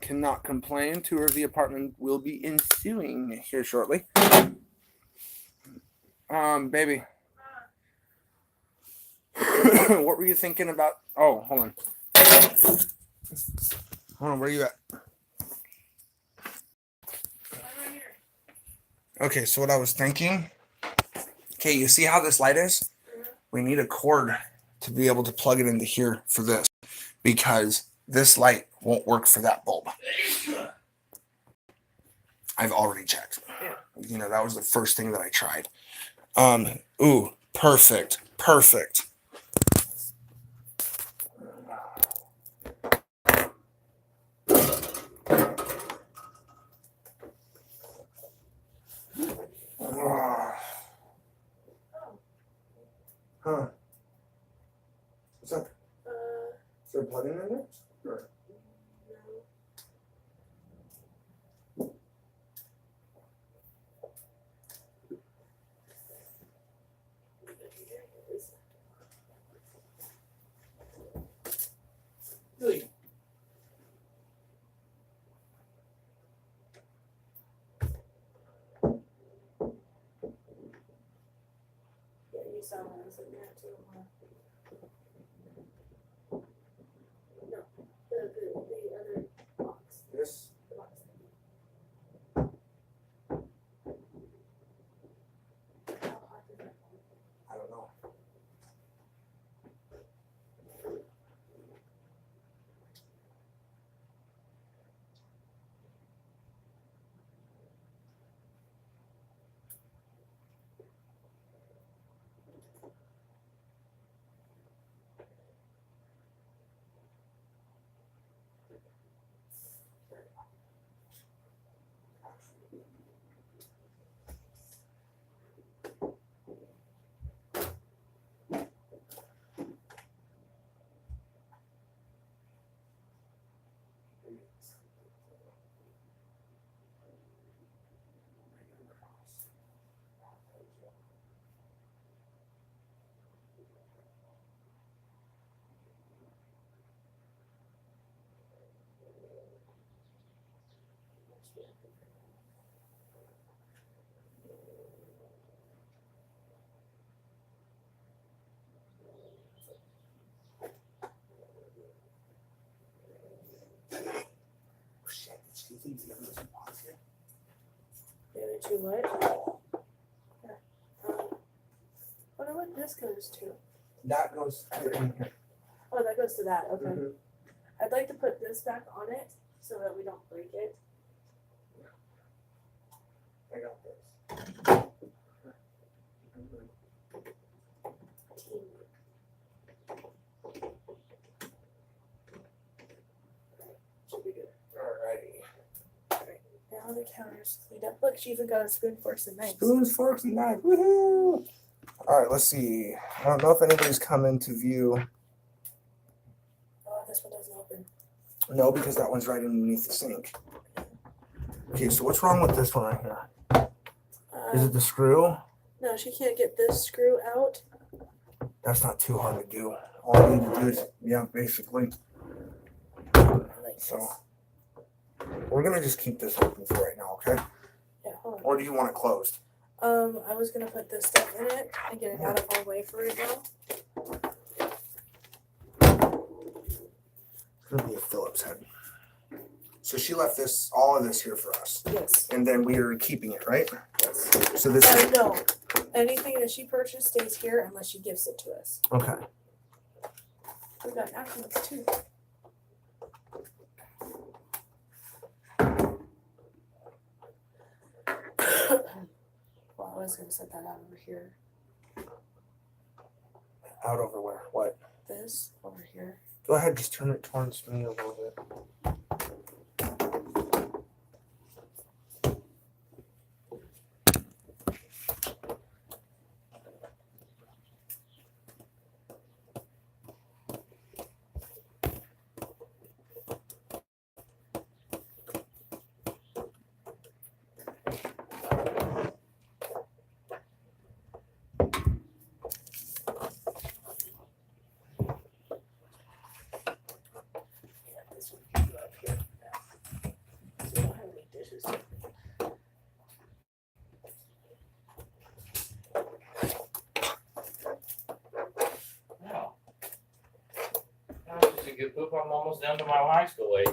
cannot complain. Tour of the apartment will be ensuing here shortly. Baby. What were you thinking about? Oh, hold on. Hold on, where are you at? Okay, so what I was thinking. Okay, you see how this light is? We need a cord to be able to plug it into here for this, because this light won't work for that bulb. I've already checked. You know, that was the first thing that I tried. Ooh, perfect. Perfect. Huh. What's up? Is there blood in there? Or? Really? Yeah, you saw when I was in there too. No, the other box. This? The box. How hot is that? I don't know. Shit, did she leave the other two boxes here? The other two what? Wonder what this goes to. That goes in here. Oh, that goes to that. Okay. Mhm. I'd like to put this back on it so that we don't break it. I got this. Teamwork. Should be good. Alrighty. Now the counter's cleaned up. Look, she even got a spoon, forks, and knives. Spoons, forks, and knives. Woohoo! All right, let's see. I don't know if anybody's come into view. Oh, this one doesn't open. No, because that one's right underneath the sink. Okay, so what's wrong with this one right here? Is it the screw? No, she can't get this screw out. That's not too hard to do. All I need to do is, yeah, basically. Like So this. we're gonna just keep this open for right now, okay? Yeah, hold on. Or do you want it closed? I was gonna put this stuff in it and get it out of our way for right now. It's gonna be a Phillips head. So she left this, all of this here for us, Yes. and then we are keeping it, right? Yes. So this is No. Anything that she purchased stays here unless she gives it to us. okay. We got napkins too. Well, I was gonna set that out over here. Out over where? What? This over here. Go ahead, just turn it towards me a little bit. poop, I'm almost down to my high school weight.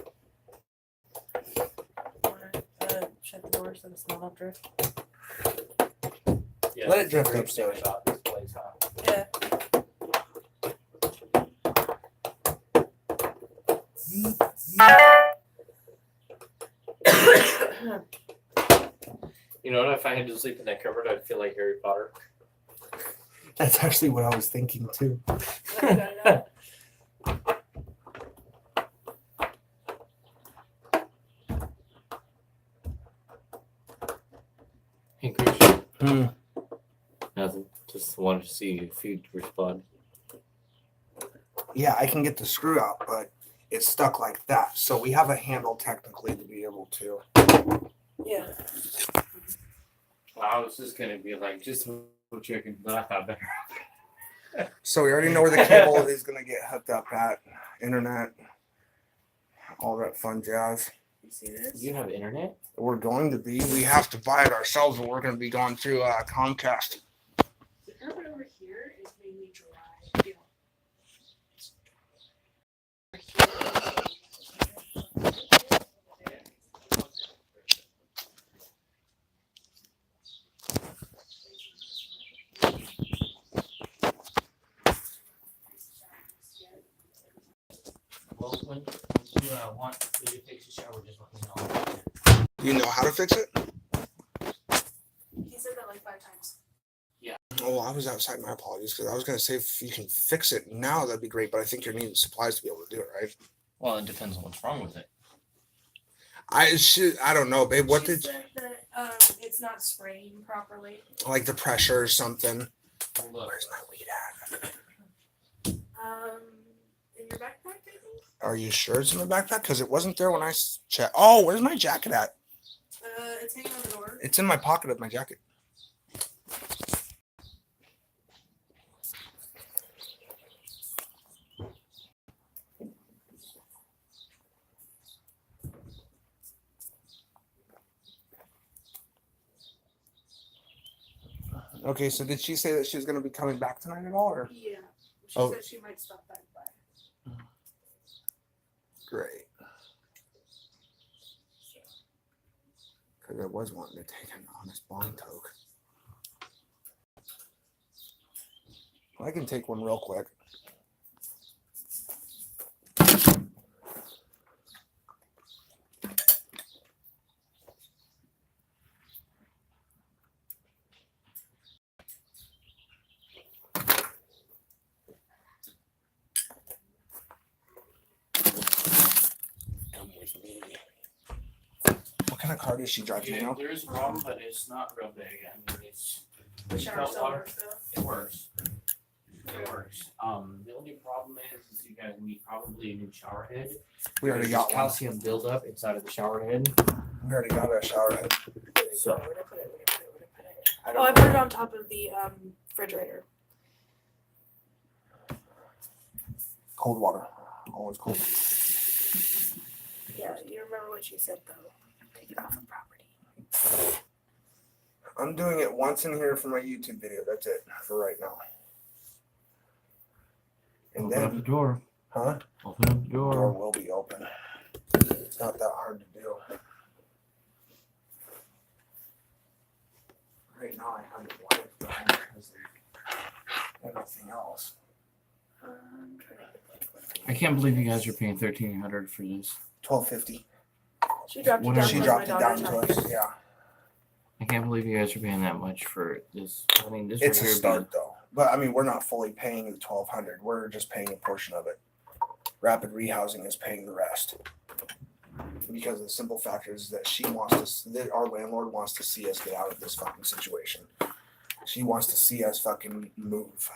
Shut the door so the smell don't drift. Yeah, Let it drift great upstairs. thing about this place, huh? Yeah. You know what? If I had to sleep in that cupboard, I'd feel like Harry Potter. That's actually what I was thinking too. Hey, Christian. Hmm. Nothing. Just wanted to see if you'd respond. Yeah, I can get the screw out, but it's stuck like that. So we have a handle technically to be able to. Yeah. Well, I was just gonna be like, just checking, but I thought better. So we already know where the cable is going to get hooked up at. Internet, all that fun jazz. You see this? You have internet? We're going to be. We have to buy it ourselves, but we're going to be going through Comcast. The carpet over here is mainly dry. Yeah. Well, when you want me to fix the shower, just let me know. Do you know how to fix it? He said that like 5 times. Oh, I was outside. My apologies, because I was going to say if you can fix it now, that'd be great. But I think you're needing supplies to be able to do it, right? Well, it depends on what's wrong with it. I don't know, babe. What She did said that it's not spraying properly. like the pressure or something? Well, look, Where's my weed at? In your backpack, I think. Are you sure it's in the backpack? Because it wasn't there when I checked. Oh, where's my jacket at? It's hanging on the door. It's in my pocket of my jacket. Okay, so did she say that she's going to be coming back tonight at all? Or Yeah. She Oh. said she might stop back by. great? Because I was wanting to take an honest bond toke. I can take one real quick. Come with me. What kind of car does she drive? Do you yeah, know? there is a problem, but it's not real big. I mean, The shower Hot still water. works though. it works. It works. The only problem is you guys need probably a new shower head. We already There's got one. calcium buildup inside of the shower head. We already got a shower head. So- Where'd I put it? Where'd I put it? Where'd I put it? I Oh, don't I know. put it on top of the refrigerator. Cold water. Always cold. Yeah, you remember what she said though. Take it off the property. I'm doing it once in here for my YouTube video. That's it for right now. And Open up the then, door. huh? Open up the Door door. will be open. It's not that hard to do. Right now, I have the lights behind because of everything else. I'm trying to I can't believe you guys are paying $1,300 for this. $12.50. She dropped it What down. are She you- because dropped my it down daughter's to not us. here. Yeah, I can't believe you guys are paying that much for this. I mean, this it's a right here. start though. But I mean, we're not fully paying the $1,200. We're just paying a portion of it. Rapid Rehousing is paying the rest. Because the simple fact is that she wants to, that our landlord wants to see us get out of this fucking situation. She wants to see us fucking move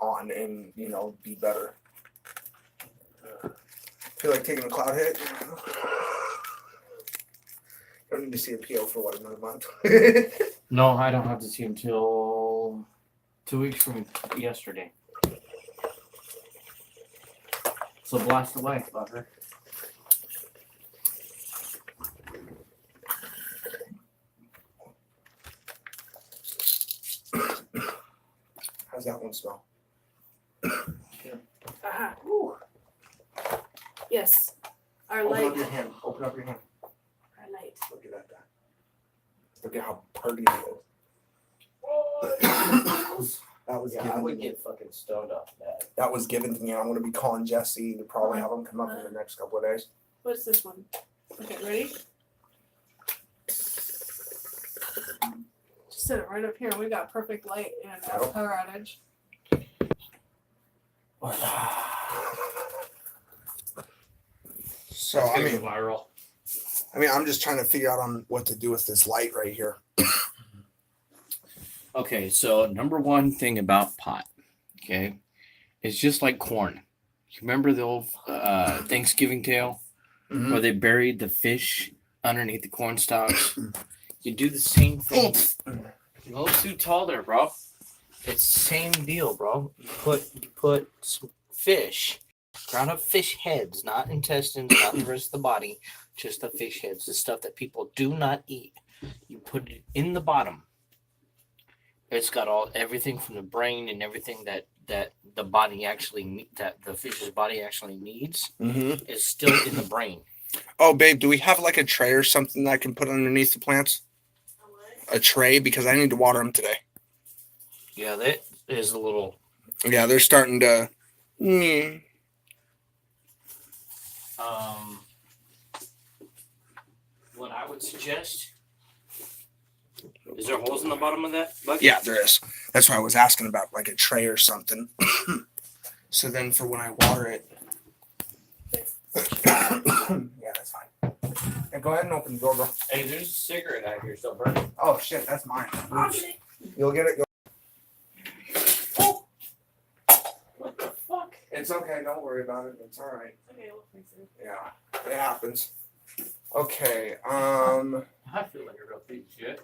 on and, you know, be better. Feel like taking a cloud hit? Don't need to see a PO for what, another month? No, I don't have to see him till 2 weeks from yesterday. So blast away, fucker. How's that one smell? Aha. Yes. Our Open light. up your hand. Open up your hand. Our light. Look at that guy. Look at how pretty it is. That was Yeah, I given would to me. get fucking stoned off that. That was given to me. I'm gonna be calling Jesse to probably have him come up in the next couple of days. What's this one? Okay, ready? Just set it right up here. We got perfect light and a power outage. So It's I gonna mean, go viral. I'm just trying to figure out on what to do with this light right here. Okay, so number one thing about pot, okay, it's just like corn. You remember the old Thanksgiving tale Mhm. where they buried the fish underneath the corn stalks? You do the same thing. You're a little too tall there, bro. It's the same deal, bro. You put some fish, ground up fish heads, not intestines, not the rest of the body, just the fish heads, the stuff that people do not eat. You put it in the bottom. It's got everything from the brain and everything that the body actually that the fish's body actually needs Mm-hmm. is still in the brain. Oh, babe, do we have like a tray or something that I can put underneath the plants? A tray, because I need to water them today. Yeah, that is a little. Yeah, they're starting to. What I would suggest. Is there holes in the bottom of that bucket? Yeah, there is. That's why I was asking about like a tray or something. So then for when I water it. Yeah, that's fine. And go ahead and open the door, bro. Hey, there's a cigarette out here still burning. Oh shit, that's mine. You'll get it. Oh. What the fuck? It's okay. Don't worry about it. It's all right. Okay, we'll fix it. Yeah, it happens. Okay. I feel like a real piece of shit.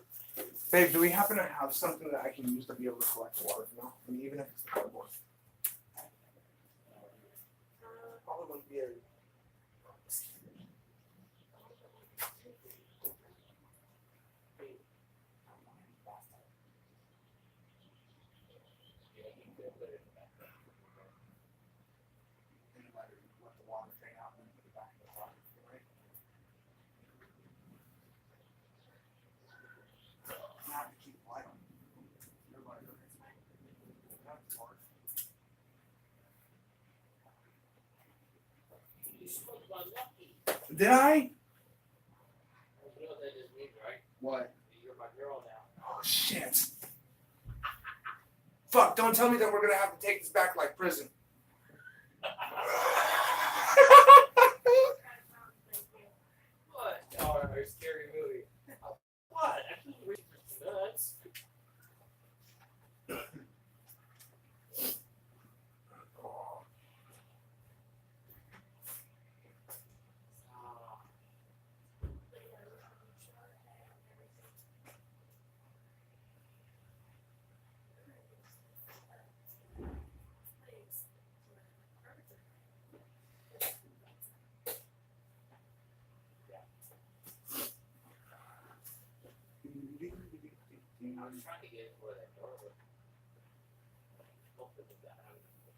Babe, do we happen to have something that I can use to be able to collect water from now? I mean, even if it's the cardboard. Probably wouldn't be a. Let the water drain out and put it back in the pocket, right? Not to keep light on. Everybody, that's hard. You spoke about lucky. Did I? You know what that just means, right? What? You're my girl now. Oh shit. Fuck, don't tell me that we're gonna have to take this back like prison. What? Oh, a scary movie. What? I can't read for nuts. I was trying to get it where that door was. Hopefully we got out of it.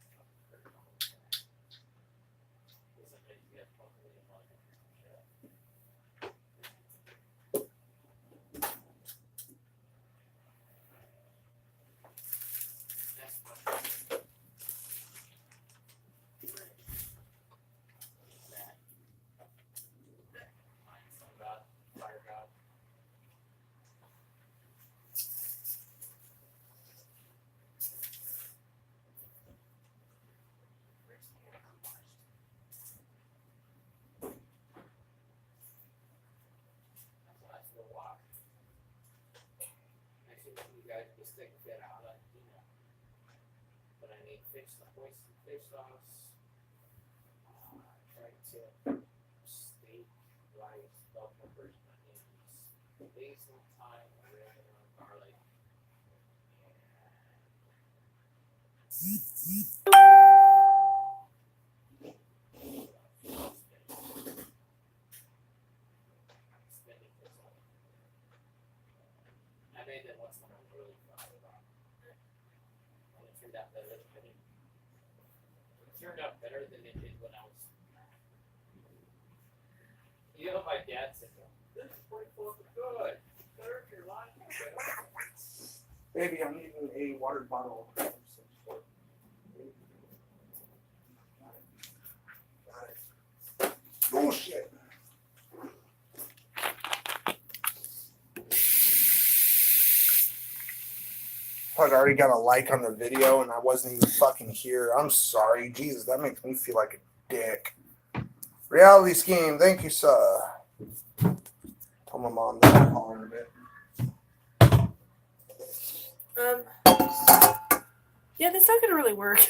Because I bet you guys probably didn't want to do shit. That's fine. That. Sun God, fire God. That's what I feel walk. I think you guys just think that out of but I need fish hoist and fish sauce. Try to steak, rice, bell peppers, onions, basil, thyme, oregano, garlic. I made that once when I was really proud about it. And it turned out better than it turned out better than it did when I was my dad said, this is pretty fucking good. There's your line. Baby, I'm needing a water bottle of some sort. Got it. Oh shit. I already got a like on the video and I wasn't even fucking here. I'm sorry. Jesus, that makes me feel like a dick. Reality scheme. Thank you, sir. Tell my mom that I'll call her in a bit. Yeah, that's not gonna really work.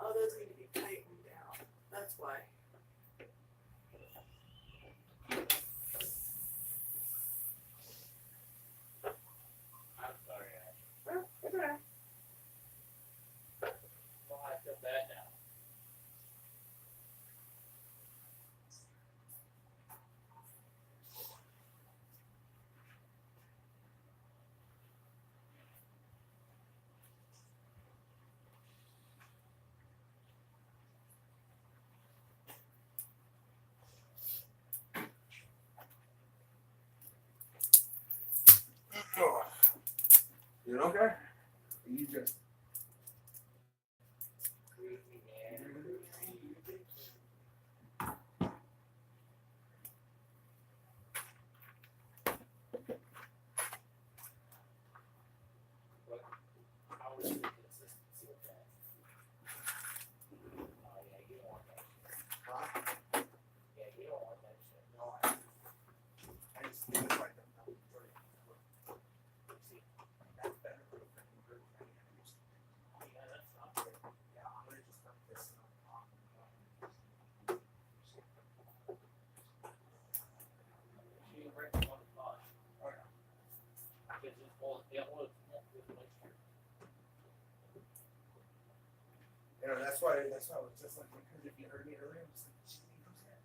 Oh, those need to be tightened down. That's why. I'm sorry, Ash. Oh, it's okay. Well, I feel bad now. You okay? You just. How was your consistency with that? Oh, yeah, you don't want that shit. Huh? Yeah, you don't want that shit. No, I just think it's like I'm not really. See, That's better for the fucking group. yeah, that's not good. Yeah, I'm gonna just put this in on top. You can break one spot. Oh, yeah. Because it's all, it was this mixture. You know, that's why I was just like, because if you heard me earlier, I'm just like, "Shit, who's that?"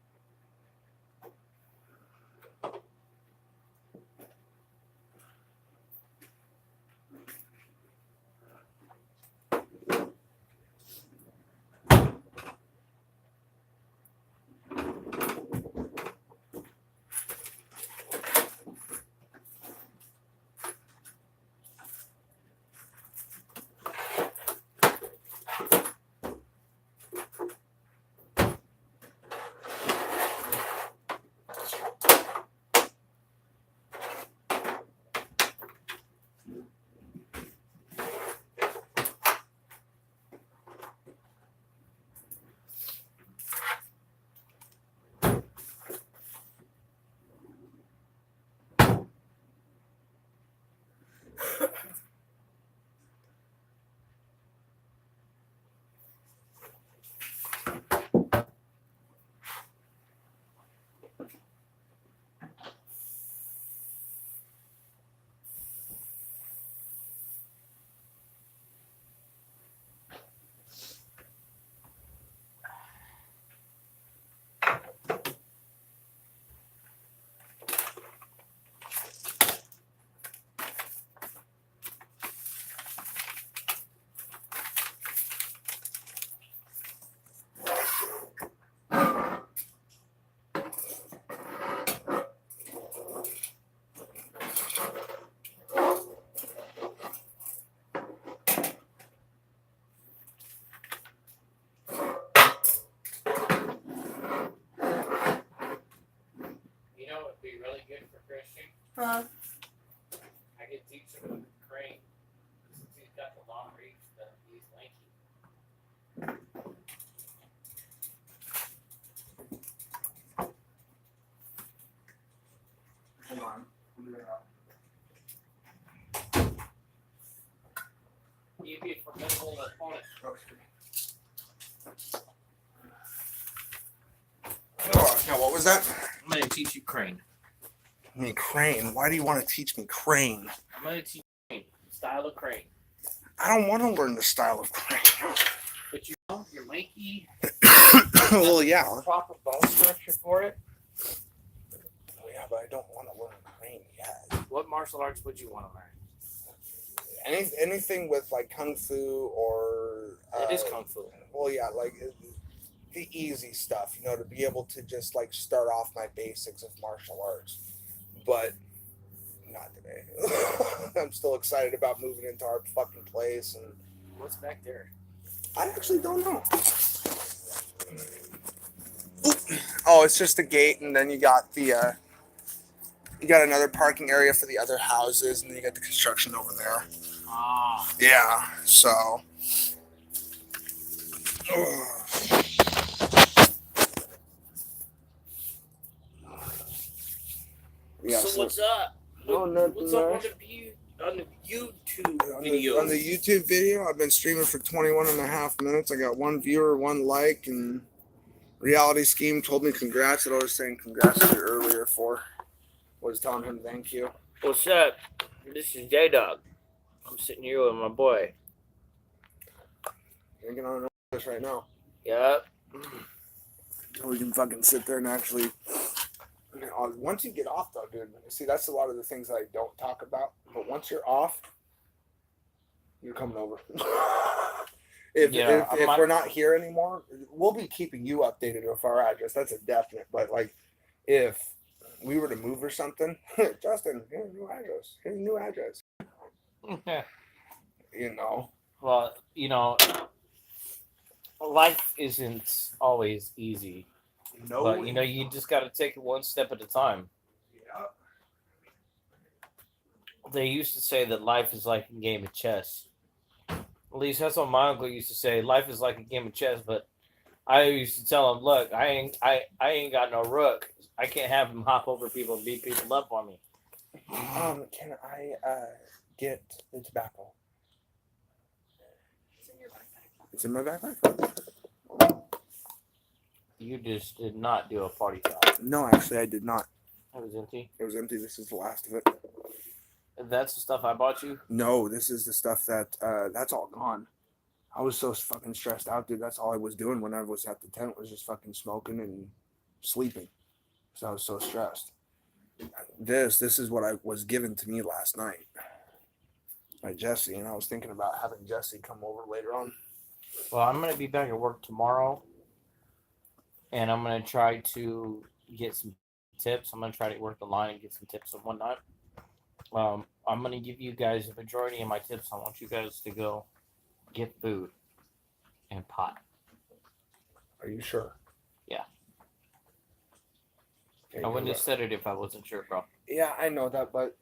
You know what would be really good for Christian? Huh? I could teach him with the crane. Since he's got the long reach, but he's lanky. Hold on. He'd be a formidable opponent. Oh, now, what was that? I'm going to teach you crane. Me crane. Why do you want to teach me crane? I'm going to teach you crane. Style of crane. I don't want to learn the style of crane. But you know, you're lanky. Well, yeah. Proper bone structure for it. Oh, yeah, but I don't want to learn crane yet. What martial arts would you want to learn? Anything with like kung fu or It is kung fu. well, yeah, like the easy stuff, you know, to be able to just like start off my basics of martial arts. But not today. I'm still excited about moving into our fucking place, and What's back there? I actually don't know. Oh, it's just a gate, and then you got the you got another parking area for the other houses, and then you got the construction over there. Ah, Yeah, so. Yeah, so what's up? No, nothing What's up much. on the YouTube on video? the YouTube video, I've been streaming for 21 and a half minutes. I got one viewer, one like, and Reality Scheme told me congrats that I was saying congrats to you earlier for. Was telling him thank you. What's up? This is J Dog. I'm sitting here with my boy. Drinking on this right now. Yep. So we can fucking sit there and actually. Once you get off, though, dude, see, that's a lot of the things that I don't talk about. But once you're off, you're coming over. if we're not here anymore, we'll be keeping you updated with our address. That's a definite. But, like, if we were to move or something, Justin, here's a new address. Here's a new address. You know? Well, you know, life isn't always easy. No. But, you know, you just got to take it one step at a time. Yeah. They used to say that life is like a game of chess. At least that's what my uncle used to say. Life is like a game of chess, but I used to tell him, look, I ain't got no rook. I can't have him hop over people and beat people up for me. Can I get the tobacco? It's in your backpack. It's in my backpack. You just did not do a party foul. No, actually, I did not. It was empty. It was empty. This is the last of it. That's the stuff I bought you? No, this is the stuff that that's all gone. I was so fucking stressed out, dude. That's all I was doing when I was at the tent was just fucking smoking and sleeping. So I was so stressed. This is what I was given to me last night by Jesse, and I was thinking about having Jesse come over later on. Well, I'm going to be back at work tomorrow, and I'm going to try to get some tips. I'm going to try to work the line and get some tips and whatnot. I'm going to give you guys the majority of my tips. I want you guys to go get food and pot. Are you sure? Yeah. Okay, I wouldn't have said it if I wasn't sure, bro. Yeah, I know that, but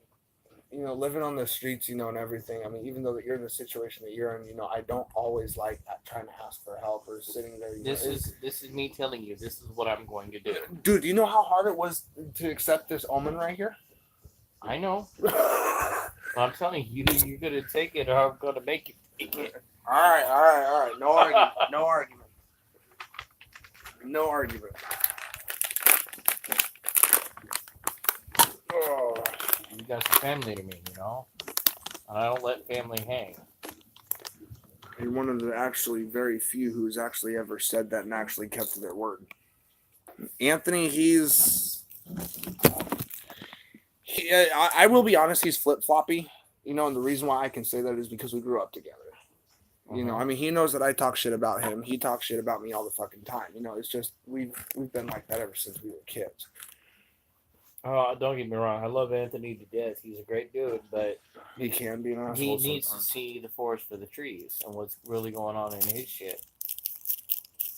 you know, living on the streets, you know, and everything. I mean, even though that you're in the situation that you're in, you know, I don't always like trying to ask for help or sitting there. This is me telling you. This is what I'm going to do. Dude, you know how hard it was to accept this omen right here? I know. I'm telling you, you're going to take it, or I'm going to make you take it. All right. No argument. No argument. No argument. Oh. You guys are family to me, you know? And I don't let family hang. You're one of the actually very few who's actually ever said that and actually kept to their word. Anthony, I will be honest, he's flip-floppy, you know, and the reason why I can say that is because we grew up together. You know, I mean, he knows that I talk shit about him. He talks shit about me all the fucking time. You know, it's just, we've been like that ever since we were kids. Oh, don't get me wrong. I love Anthony to death. He's a great dude, but He can be an asshole he needs to sometimes. see the forest for the trees and what's really going on in his shit.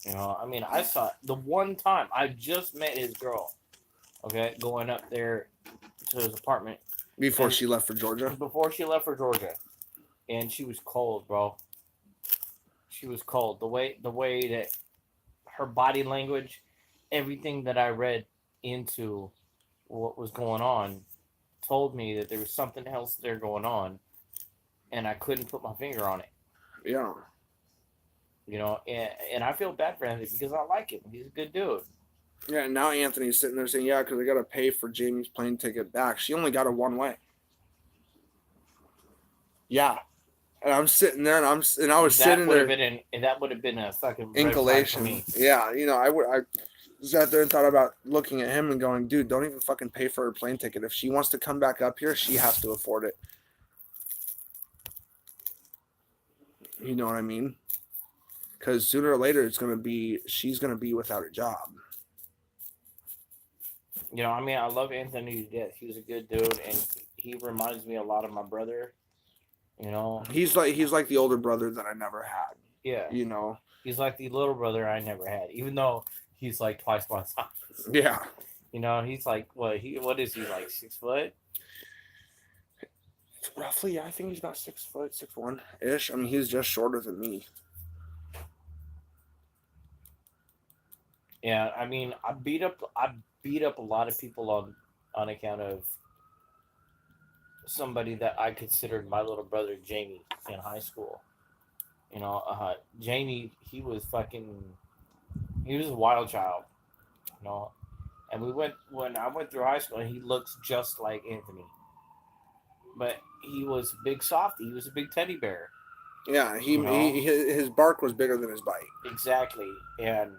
You know, I mean, I saw the one time I just met his girl, okay, going up there to his apartment Before she left for Georgia? before she left for Georgia, and she was cold, bro. She was cold. The way that her body language, everything that I read into what was going on, told me that there was something else there going on, and I couldn't put my finger on it. Yeah. You know, and I feel bad for Anthony because I like him. He's a good dude. Yeah, and now Anthony's sitting there saying, yeah, because I got to pay for Jamie's plane ticket back. She only got a one-way. Yeah. And I'm sitting there, and I was sitting there. That would have been a fucking red flag for Inculation. me. Yeah, you know, sat there and thought about looking at him and going, dude, don't even fucking pay for her plane ticket. If she wants to come back up here, she has to afford it. You know what I mean? Because sooner or later, she's going to be without a job. You know, I mean, I love Anthony to death. He's a good dude, and he reminds me a lot of my brother. You know, He's like the older brother that I never had. yeah, You know? he's like the little brother I never had, even though he's like twice my size. Yeah. You know, he's like what is he like 6 foot? Roughly, yeah, I think he's about 6 foot, 6'1" ish. I mean, he's just shorter than me. Yeah, I mean, I beat up a lot of people on account of somebody that I considered my little brother, Jamie, in high school. You know, Jamie, he was a wild child. You know, and when I went through high school, he looks just like Anthony, but he was a big softy. He was a big teddy bear. Yeah, You know? his bark was bigger than his bite. Exactly, and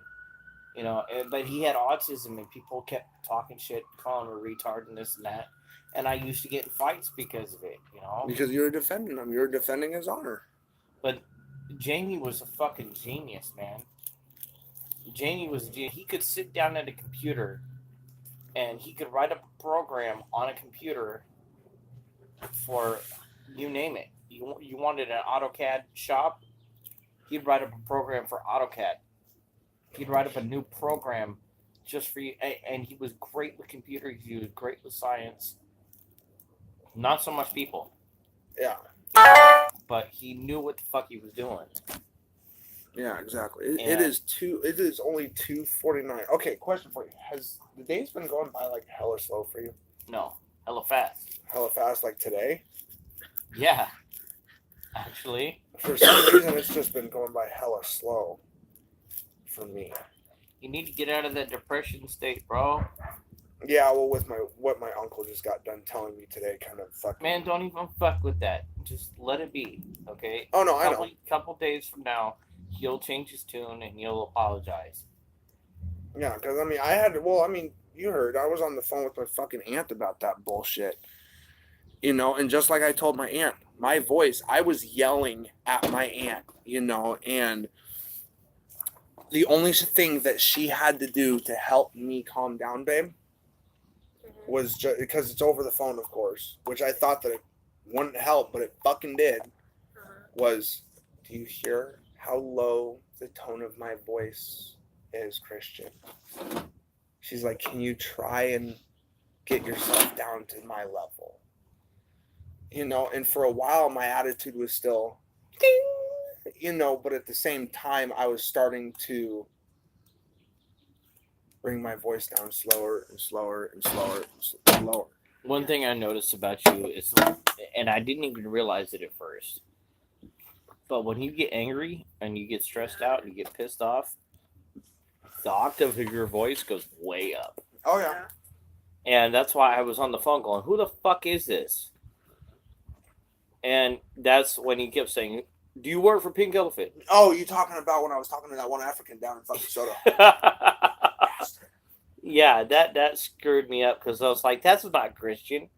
you know, but he had autism, and people kept talking shit, calling him a retard and this and that. And I used to get in fights because of it, you know. Because you were defending him. You were defending his honor. But Jamie was a fucking genius, man. Jamie was a genius. He could sit down at a computer and he could write up a program on a computer for you name it. You wanted an AutoCAD shop, he'd write up a program for AutoCAD. He'd write up a new program just for you. And he was great with computers. He was great with science. Not so much people. Yeah. But he knew what the fuck he was doing. Yeah, exactly. It is only 2:49. Okay, question for you. Has the days been going by like hella slow for you? No, hella fast. Hella fast like today? Yeah. Actually, For some reason it's just been going by hella slow for me. you need to get out of that depression state, bro. Yeah, well, with what my uncle just got done telling me today, kind of fucking. Man, don't even fuck with that. Just let it be, okay? Oh no, I know. Couple days from now, he'll change his tune and he'll apologize. Yeah, because I mean, you heard I was on the phone with my fucking aunt about that bullshit. You know, and just like I told my aunt, my voice, I was yelling at my aunt. You know, and the only thing that she had to do to help me calm down, babe, was just because it's over the phone, of course, which I thought that it wouldn't help, but it fucking did. Was, do you hear how low the tone of my voice is, Christian? She's like, can you try and get yourself down to my level? You know, and for a while my attitude was still, ding, you know, but at the same time I was starting to bring my voice down slower and slower and slower and slower. One thing I noticed about you is, and I didn't even realize it at first, but when you get angry and you get stressed out and you get pissed off, the octave of your voice goes way up. Oh yeah. And that's why I was on the phone going, who the fuck is this? And that's when he kept saying, do you work for Pink Elephant? Oh, you talking about when I was talking to that one African down in fucking Soto? Yeah, that screwed me up because I was like, that's not Christian.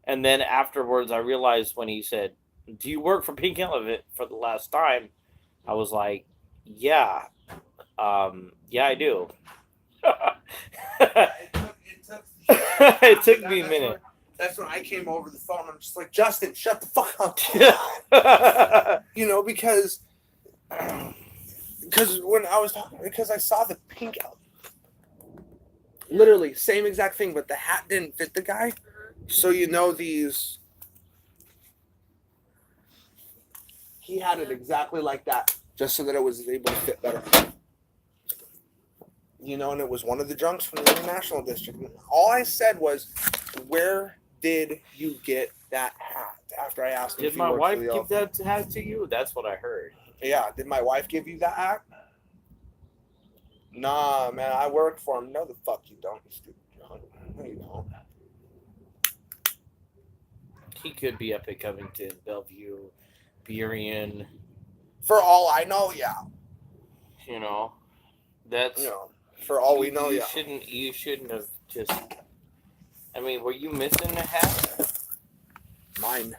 And then afterwards, I realized when he said, do you work for Pink Elephant for the last time? I was like, yeah. Yeah, I do. It took me a minute. That's when I came over the phone. I'm just like, Justin, shut the fuck up. You know, because when I was talking, because I saw the pink elephant. Literally, same exact thing, but the hat didn't fit the guy. So, you know, he had it exactly like that, just so that it was able to fit better. You know, and it was one of the drunks from the International District. All I said was, where did you get that hat? After I asked him Did if he my worked wife for the give that hat to you? That's what I heard. Yeah, did my wife give you that hat? Nah, man, I work for him. No, the fuck you don't, you stupid drunk. No, you don't. He could be up at Covington, Bellevue, Burien. For all I know, yeah. You know, that's You know, For all we know, you yeah. You shouldn't have just. I mean, were you missing a hat? Mine.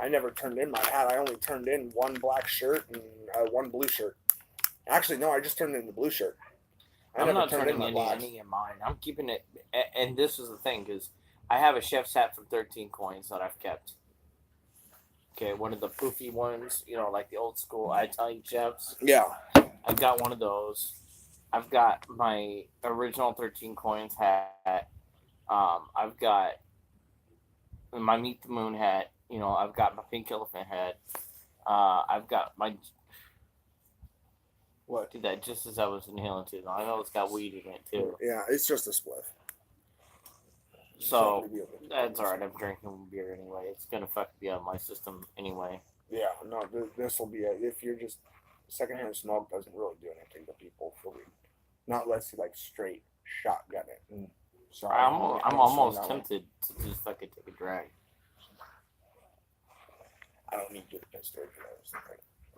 I never turned in my hat. I only turned in one black shirt and one blue shirt. Actually, no, I just turned in the blue shirt. I I'm never not turned in turning my blacks. any of mine. I'm keeping it. And this is the thing, because I have a chef's hat from 13 coins that I've kept. Okay, one of the poofy ones, like the old school Italian chefs. Yeah. I've got one of those. I've got my original 13 coins hat. I've got my Meet the Moon hat. I've got my pink elephant hat. I've got my. What? Did that just as I was inhaling too. I know it's got weed in it too. Yeah, it's just a spliff. So that's alright. I'm drinking beer anyway. It's gonna fuck me out of my system anyway. Yeah, no, this will be if you're just secondhand smoke doesn't really do anything to people for weed. Not unless you like straight shotgun it. So I'm almost tempted to just fucking take a drag. I don't need you to get straight for those.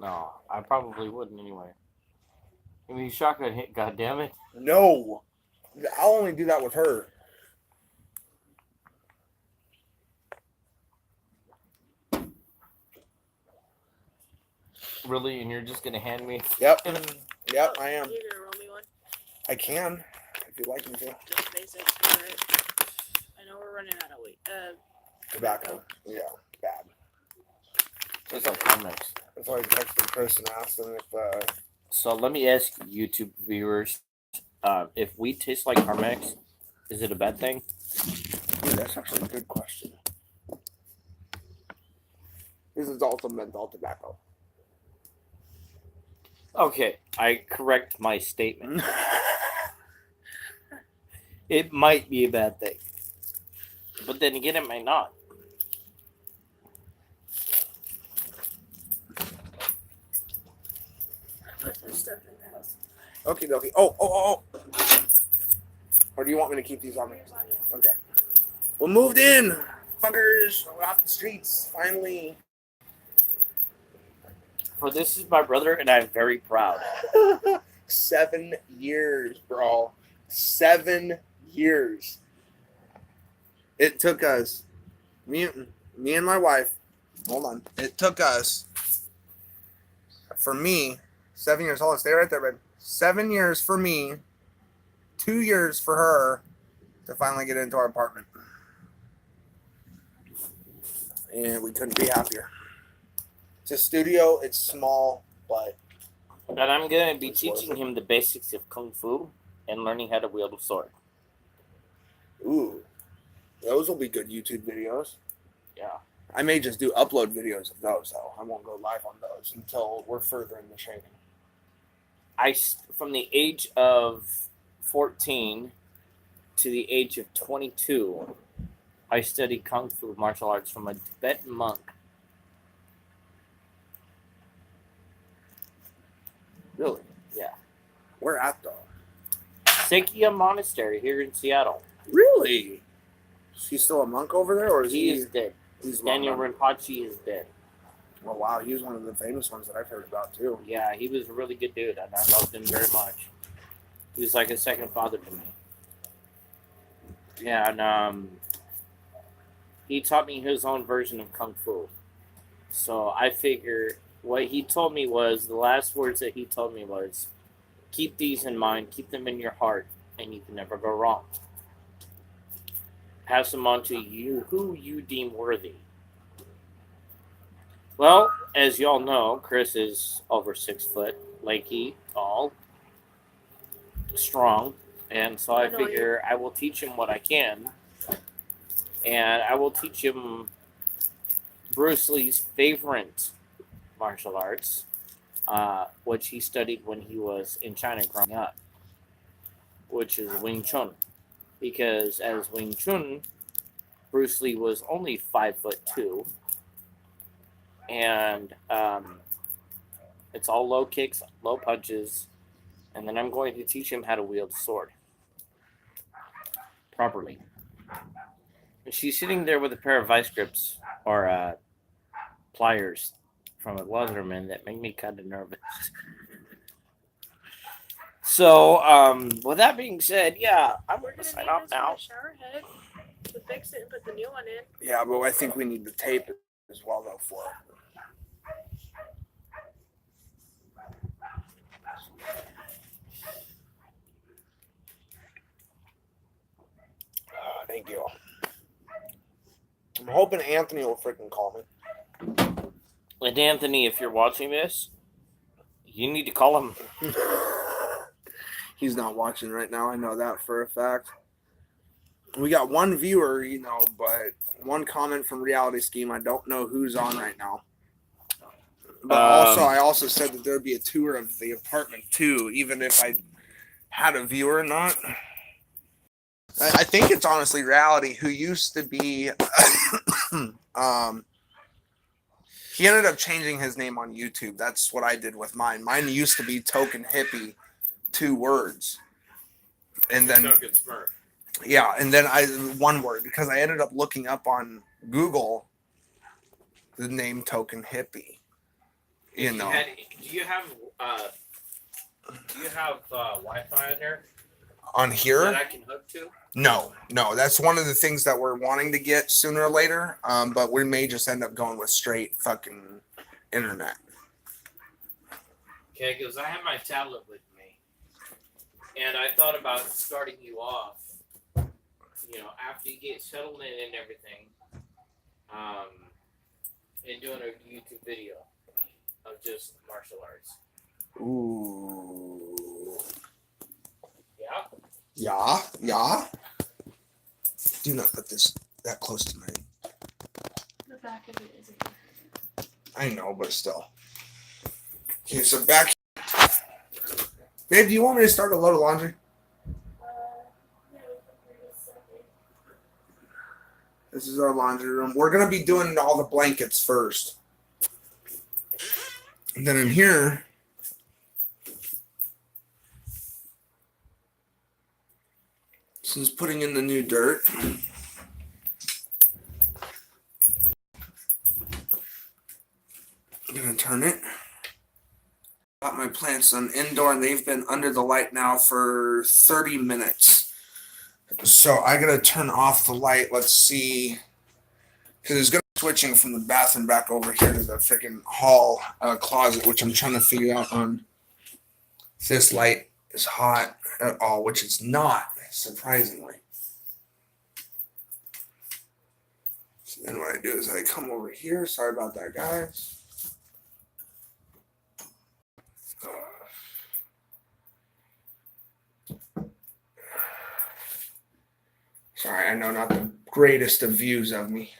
No, I probably wouldn't anyway. I mean, shotgun hit. God damn it! No, I'll only do that with her. Really, and you're just gonna hand me? Yep, yep, I am. You're gonna roll me one? I can, if you'd like me to. Just basic. Alright. I know we're running out of weight. Tobacco. Yeah, bad. It's like Carmex. That's why I texted Chris and asked him if. So let me ask YouTube viewers: if weed tastes like Carmex, is it a bad thing? Dude, that's actually a good question. This is also menthol tobacco. Okay, I correct my statement. It might be a bad thing, but then again, it might not. put this stuff in the house. Okay, dokie. Oh. Or do you want me to keep these on me? Here's on you. Okay. We moved in, fuckers. We're off the streets, finally. For this is my brother, and I'm very proud. 7 years, bro. 7 years. It took us, me and my wife, hold on. It took us, for me, 7 years. Hold on, stay right there, babe. 7 years for me, 2 years for her to finally get into our apartment. And we couldn't be happier. It's a studio, it's small, but... And I'm going to be It's worth teaching it. him the basics of Kung Fu and learning how to wield a sword. Ooh. Those will be good YouTube videos. Yeah. I may just do upload videos of those, though. I won't go live on those until we're further in the training. From the age of 14 to the age of 22, I studied Kung Fu martial arts from a Tibetan monk. Really? Yeah. Where at, though? Sakya Monastery here in Seattle. Really? Is he still a monk over there, or is He he? is dead. He's Daniel long Rinpoche is dead. gone? Oh wow, he was one of the famous ones that I've heard about too. Yeah, he was a really good dude, and I loved him very much. He was like a second father to me. Yeah, and he taught me his own version of Kung Fu. So I figure what he told me was, the last words that he told me was, keep these in mind, keep them in your heart, and you can never go wrong. Pass them on to you, who you deem worthy. Well, as y'all know, Chris is over 6 foot, lanky, tall, strong, and so I I know figure I will teach him what I can, and I will teach him Bruce Lee's favorite martial arts, which he studied when he was in China growing up, which is Wing Chun. Because as Wing Chun, Bruce Lee was only 5'2", and it's all low kicks, low punches, and then I'm going to teach him how to wield a sword properly. And she's sitting there with a pair of vice grips or pliers from a Leatherman that make me kind of nervous. So, with that being said, yeah, I'm We're gonna gonna sign need off this now. shower head to fix it and put the new one in. Yeah, but I think we need the tape as well though for it. Thank you. I'm hoping Anthony will freaking call me. And Anthony, if you're watching this, you need to call him. He's not watching right now. I know that for a fact. We got one viewer, but one comment from Reality Scheme. I don't know who's on right now. But I also said that there'd be a tour of the apartment too, even if I had a viewer or not. I think it's honestly Reality, who used to be he ended up changing his name on YouTube. That's what I did with mine. Mine used to be Token Hippie, 2 words. And then yeah, and then one word, because I ended up looking up on Google the name Token Hippie. Do you have Wi-Fi in there On here? that I can hook to? No. That's one of the things that we're wanting to get sooner or later. But we may just end up going with straight fucking internet. Okay, because I have my tablet with me, and I thought about starting you off. After you get settled in and everything, and doing a YouTube video of just martial arts. Ooh. Yeah. Yeah. Do not put this that close to me. The back of it isn't. I know, but still. Okay, so back. Babe, do you want me to start a load of laundry? Yeah, we can second. This is our laundry room. We're going to be doing all the blankets first. And then in here, this is putting in the new dirt. I'm going to turn it. Got my plants on indoor, and they've been under the light now for 30 minutes. So I got to turn off the light. Let's see. Because it's going to be switching from the bathroom back over here to the freaking hall closet, which I'm trying to figure out on if this light is hot at all, which it's not, surprisingly. So then what I do is I come over here. Sorry about that, guys. Sorry, I know not the greatest of views of me.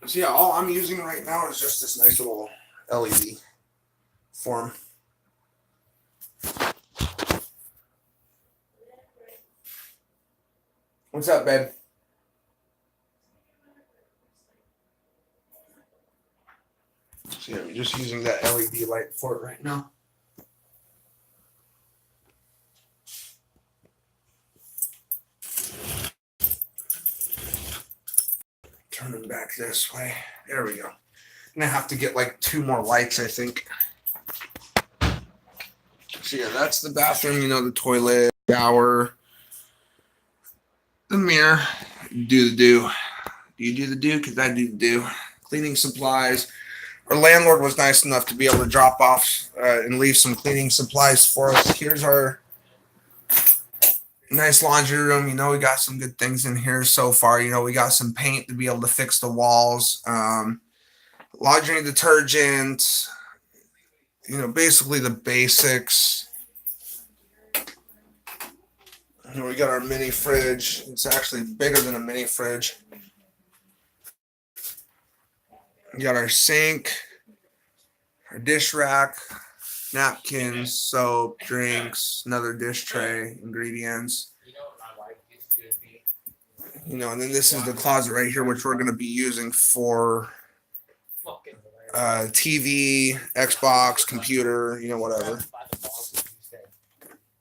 So yeah, all I'm using right now is just this nice little LED form. What's up, babe? So yeah, I'm just using that LED light for it right now. Turn them back this way. There we go. I'm gonna have to get like 2 more lights, I think. So yeah, that's the bathroom, the toilet, shower, the mirror. Do the do. Do you do the do? Because I do the do. Cleaning supplies. Our landlord was nice enough to be able to drop off and leave some cleaning supplies for us. Here's our nice laundry room. We got some good things in here so far. We got some paint to be able to fix the walls. Laundry detergent. Basically the basics. We got our mini fridge. It's actually bigger than a mini fridge. We got our sink, our dish rack, napkins, soap, drinks, another dish tray, ingredients. What my wife used to be? And then this is the closet right here, which we're going to be using for Fucking TV, Xbox, computer, whatever.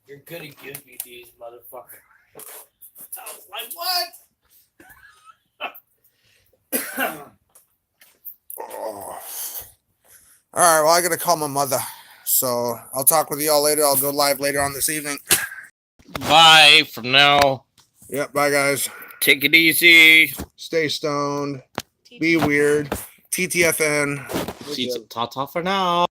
You're gonna give me these, motherfucker. Like what? Oh. All right, well, I got to call my mother. So I'll talk with y'all later. I'll go live later on this evening. Bye from now. Yep, bye, guys. Take it easy. Stay stoned. Be weird. TTFN. See, ta-ta for now.